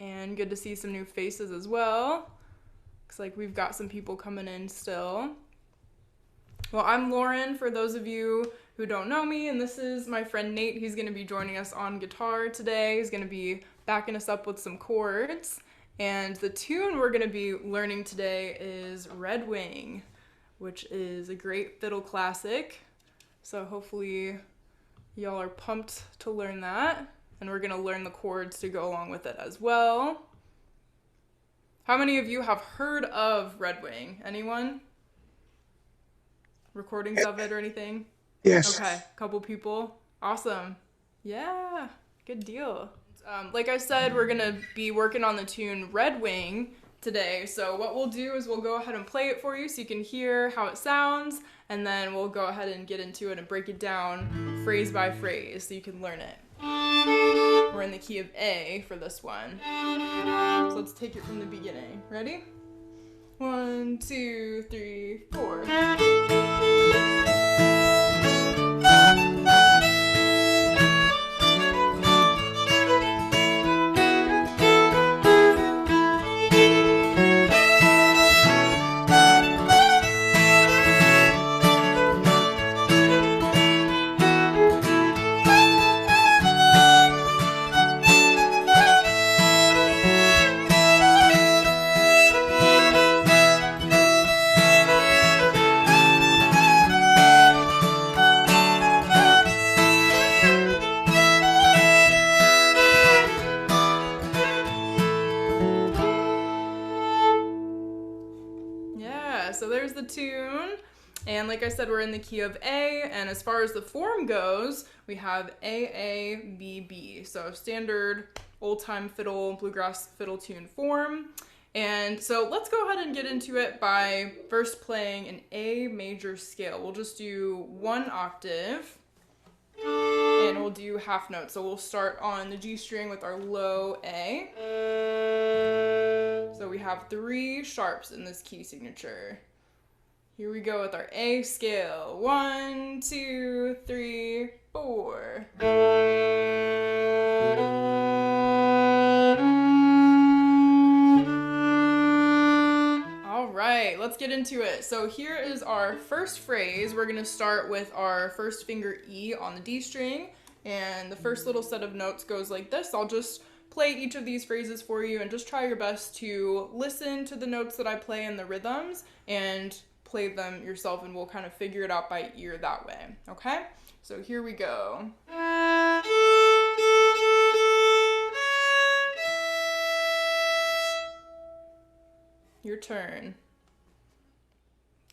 And good to see some new faces as well. Looks like we've got some people coming in still. Well, I'm Lauren, for those of you who don't know me, and this is my friend Nate. He's going to be joining us on guitar today. He's going to be backing us up with some chords. And the tune we're going to be learning today is Red Wing, which is a great fiddle classic. So hopefully y'all are pumped to learn that. And we're going to learn the chords to go along with it as well. How many of you have heard of Red Wing? Anyone? Recordings of it or anything? Yes. Okay, a couple people. Awesome. Yeah, good deal. Like I said, we're going to be working on the tune Red Wing today. So what we'll do is we'll go ahead and play it for you so you can hear how it sounds. And then we'll go ahead and get into it and break it down phrase by phrase so you can learn it. We're in the key of A for this one. So let's take it from the beginning. Ready? 1, 2, 3, 4. So there's the tune, and like I said, we're in the key of A, and as far as the form goes, we have A, A, B, B, so standard old-time fiddle, bluegrass fiddle tune form. And so let's go ahead and get into it by first playing an A major scale. We'll just do 1 octave, and we'll do half notes. So we'll start on the G string with our low A. So we have 3 sharps in this key signature. Here we go with our A scale. 1, 2, 3, 4. All right, let's get into it. So here is our first phrase. We're gonna start with our first finger E on the D string, and the first little set of notes goes like this. I'll just play each of these phrases for you and just try your best to listen to the notes that I play and the rhythms and play them yourself, and we'll kind of figure it out by ear that way, okay? So here we go. Your turn.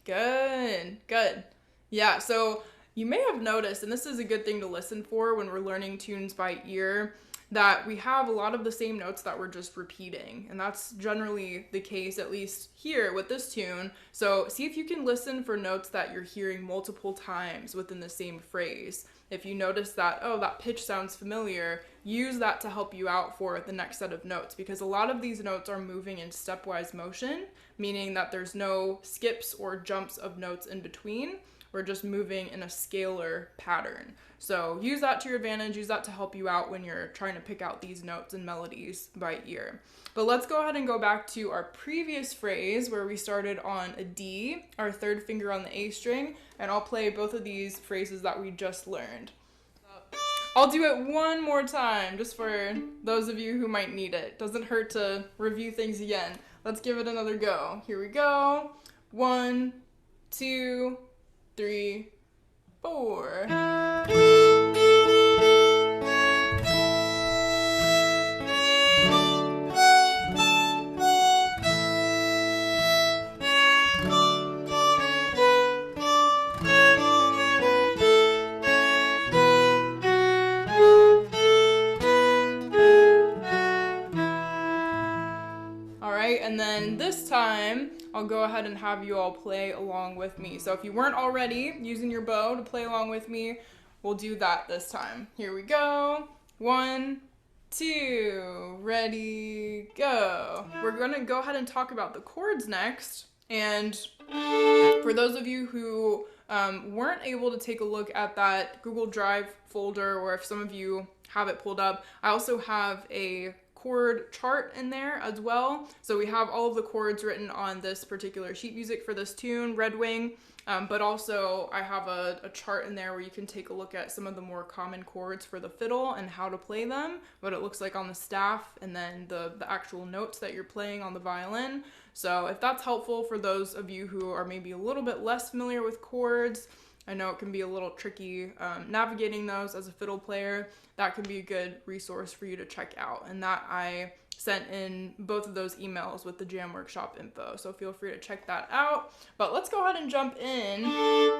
Good, good. Yeah, so you may have noticed, and this is a good thing to listen for when we're learning tunes by ear, that we have a lot of the same notes that we're just repeating. And that's generally the case, at least here with this tune. So see if you can listen for notes that you're hearing multiple times within the same phrase. If you notice that, oh, that pitch sounds familiar, use that to help you out for the next set of notes, because a lot of these notes are moving in stepwise motion, meaning that there's no skips or jumps of notes in between. We're just moving in a scalar pattern. So use that to your advantage, use that to help you out when you're trying to pick out these notes and melodies by ear. But let's go ahead and go back to our previous phrase where we started on a D, our third finger on the A string, and I'll play both of these phrases that we just learned. I'll do it one more time just for those of you who might need it. Doesn't hurt to review things again. Let's give it another go. Here we go. 1, 2, 3, 4. And then this time, I'll go ahead and have you all play along with me. So if you weren't already using your bow to play along with me, we'll do that this time. Here we go. 1, 2, ready, go. We're gonna go ahead and talk about the chords next. And for those of you who weren't able to take a look at that Google Drive folder, or if some of you have it pulled up, I also have a chord chart in there as well. So we have all of the chords written on this particular sheet music for this tune, Red Wing. But also I have a chart in there where you can take a look at some of the more common chords for the fiddle and how to play them, what it looks like on the staff, and then the actual notes that you're playing on the violin. So if that's helpful for those of you who are maybe a little bit less familiar with chords, I know it can be a little tricky navigating those as a fiddle player, that can be a good resource for you to check out. And that I sent in both of those emails with the jam workshop info, so feel free to check that out. But let's go ahead and jump in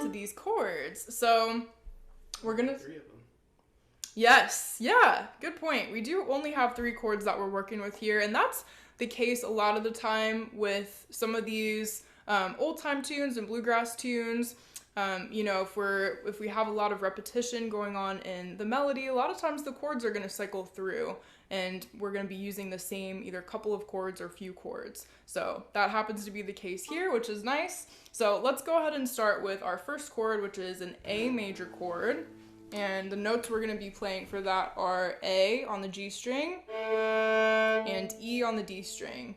to these chords. So we're gonna 3 of them. Yes, yeah, good point. We do only have 3 chords that we're working with here, and that's the case a lot of the time with some of these old time tunes and bluegrass tunes. You know, if we have a lot of repetition going on in the melody, a lot of times the chords are going to cycle through, and we're going to be using the same either couple of chords or few chords. So that happens to be the case here, which is nice. So let's go ahead and start with our first chord, which is an A major chord. And the notes we're going to be playing for that are A on the G string and E on the D string.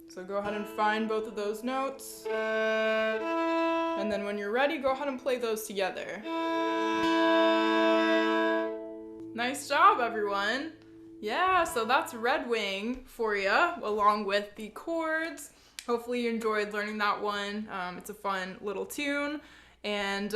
So go ahead and find both of those notes. And then when you're ready, go ahead and play those together. Nice job, everyone. Yeah, so that's Red Wing for you, along with the chords. Hopefully you enjoyed learning that one. It's a fun little tune. And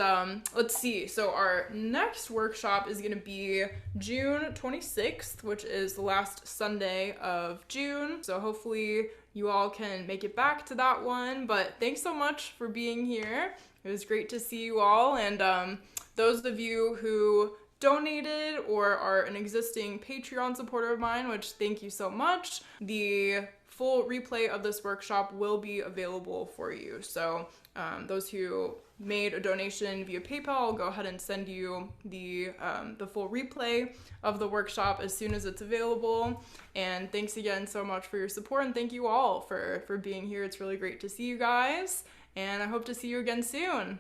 let's see, so our next workshop is going to be June 26th, which is the last Sunday of June. So hopefully you all can make it back to that one. But thanks so much for being here. It was great to see you all. And those of you who donated or are an existing Patreon supporter of mine, which thank you so much, the full replay of this workshop will be available for you. So those who made a donation via PayPal, I'll go ahead and send you the full replay of the workshop as soon as it's available. And thanks again so much for your support, and thank you all for being here. It's really great to see you guys, and I hope to see you again soon.